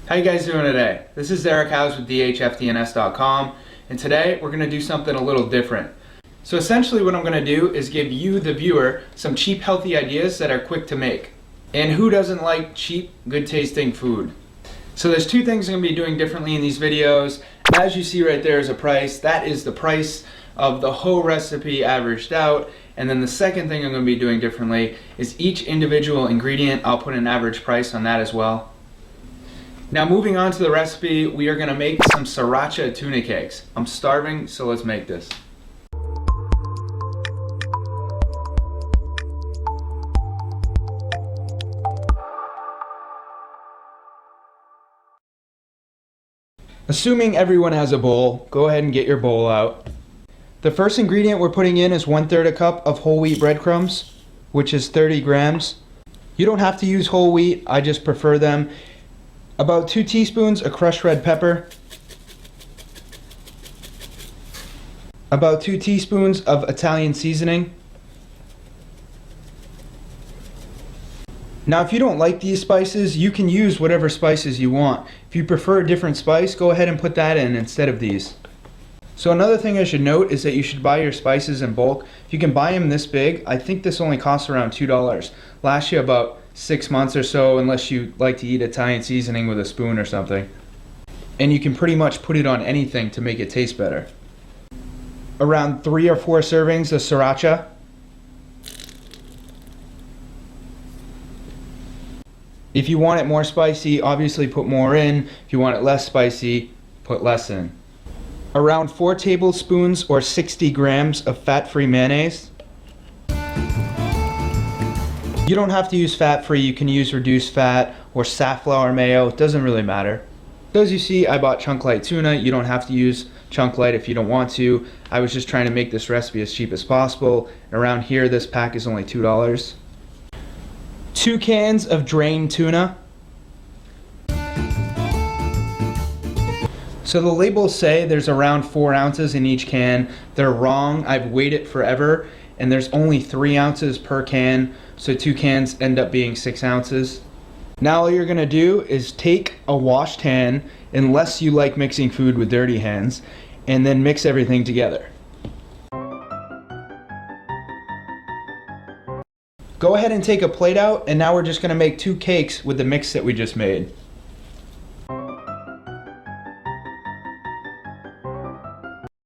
How you guys doing today? This is Eric Howes with dhfdns.com, and today we're going to do something a little different. So essentially what I'm going to do is give you, the viewer, some cheap healthy ideas that are quick to make. And who doesn't like cheap, good tasting food? So there's two things I'm going to be doing differently in these videos. As you see right there is a price. That is the price of the whole recipe averaged out. And then the second thing I'm going to be doing differently is each individual ingredient, I'll put an average price on that as well. Now moving on to the recipe, we are going to make some Sriracha Tuna Cakes. I'm starving, so let's make this. Assuming everyone has a bowl, go ahead and get your bowl out. The first ingredient we're putting in is 1/3 a cup of whole wheat breadcrumbs, which is 30 grams. You don't have to use whole wheat, I just prefer them. About 2 teaspoons of crushed red pepper. About 2 teaspoons of Italian seasoning. Now if you don't like these spices, you can use whatever spices you want. If you prefer a different spice, go ahead and put that in instead of these. So another thing I should note is that you should buy your spices in bulk. If you can buy them this big, I think this only costs around $2. Lasts you about 6 months or so, unless you like to eat Italian seasoning with a spoon or something. And you can pretty much put it on anything to make it taste better. Around 3 or 4 servings of sriracha. If you want it more spicy, obviously put more in. If you want it less spicy, put less in. Around 4 tablespoons or 60 grams of fat-free mayonnaise. You don't have to use fat-free, you can use reduced fat or safflower mayo, it doesn't really matter. So as you see, I bought chunk light tuna. You don't have to use chunk light if you don't want to. I was just trying to make this recipe as cheap as possible. And around here, this pack is only $2. 2 cans of drained tuna. So the labels say there's around 4 ounces in each can. They're wrong. I've weighed it forever, and there's only 3 ounces per can, so 2 cans end up being 6 ounces. Now all you're gonna do is take a washed hand, unless you like mixing food with dirty hands, and then mix everything together. Go ahead and take a plate out, and now we're just gonna make 2 cakes with the mix that we just made.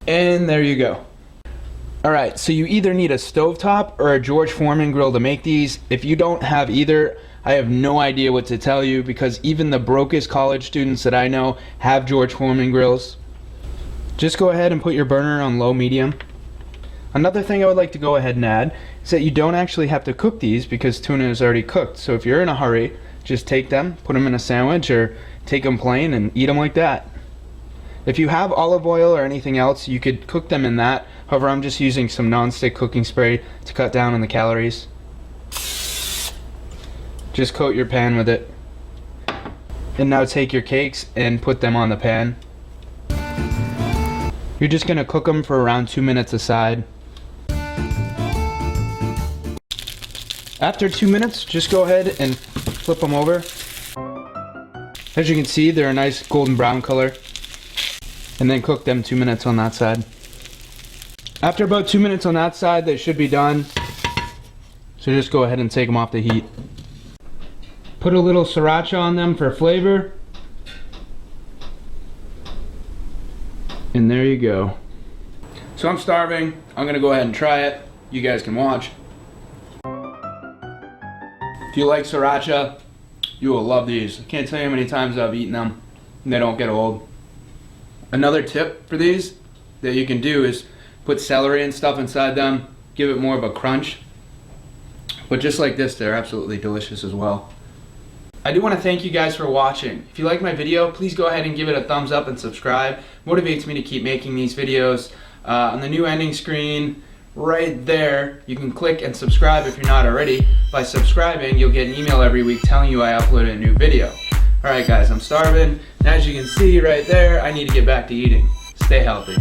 And there you go. Alright, so you either need a stovetop or a George Foreman grill to make these. If you don't have either, I have no idea what to tell you, because even the brokest college students that I know have George Foreman grills. Just go ahead and put your burner on low medium. Another thing I would like to go ahead and add is that you don't actually have to cook these because tuna is already cooked. So if you're in a hurry, just take them, put them in a sandwich, or take them plain and eat them like that. If you have olive oil or anything else, you could cook them in that. However, I'm just using some non-stick cooking spray to cut down on the calories. Just coat your pan with it. And now take your cakes and put them on the pan. You're just gonna cook them for around 2 minutes aside. After 2 minutes, just go ahead and flip them over. As you can see, they're a nice golden brown color. And then cook them 2 minutes on that side. After about 2 minutes on that side, they should be done. So just go ahead and take them off the heat. Put a little sriracha on them for flavor. And there you go. So I'm starving. I'm gonna go ahead and try it. You guys can watch. If you like sriracha, you will love these. I can't tell you how many times I've eaten them and they don't get old. Another tip for these that you can do is put celery and stuff inside them, give it more of a crunch. But just like this, they're absolutely delicious as well. I do want to thank you guys for watching. If you like my video, please go ahead and give it a thumbs up and subscribe. Motivates me to keep making these videos. On the new ending screen, right there, you can click and subscribe if you're not already. By subscribing, you'll get an email every week telling you I uploaded a new video. Alright guys, I'm starving, and as you can see right there, I need to get back to eating. Stay healthy.